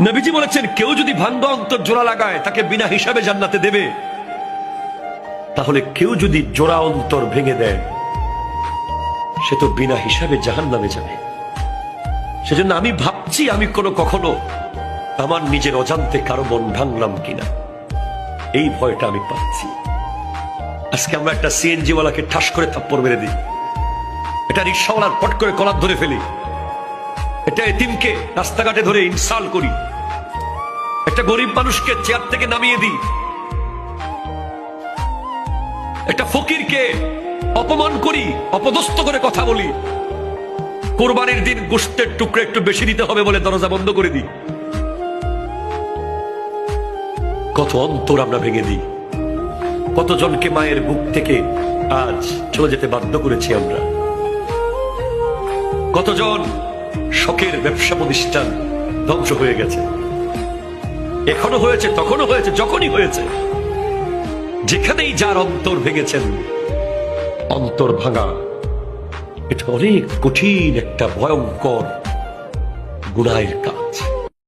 নবীজি বলেছেন, কেউ যদি ভাঙ্গা অন্তর জোড়া লাগায় তাকে বিনা হিসাবে জান্নাতে দেবে। তাহলে কেউ যদি জোড়া অন্তর ভেঙে দেয় সে তো বিনা হিসাবে জাহান্নামে যাবে। সেজন্য আমি ভাবছি আমি কখনো আমার নিজের অজান্তে কারো মন ভাঙলাম কিনা, এই ভয়টা আমি পাচ্ছি। আজকে আমরা একটা সিএনজি ওয়ালাকে ঠাস করে থাপ্পড় মেরে দিই, এটা রিক্সাওয়ালার পট করে কলার ধরে ফেলি, এটা এতিমকে রাস্তাঘাটে ধরে ইনসাল্ট করি, একটা গরিব মানুষকে চেয়ার থেকে নামিয়ে দিই, একটা ফকিরকে অপমান করি, অপদস্থ করে কথা বলি, কোরবানির দিন গোশতের টুকরো একটু বেশি দিতে হবে বলে দরজা বন্ধ করে দিই। কত অন্তর আমরা ভেঙে দিই, কতজনকে মায়ের বুক থেকে আজ চলে যেতে বাধ্য করেছি আমরা, কতজন শখের ব্যবসা প্রতিষ্ঠান ধ্বংস হয়ে গেছে, এখনো হয়েছে, তখনও হয়েছে, যখনই হয়েছে। যেখানেই যার অন্তর ভেঙেছেন, অন্তর ভাঙা এটা অনেক কঠিন একটা ভয়ঙ্কর গুনাহের কাজ।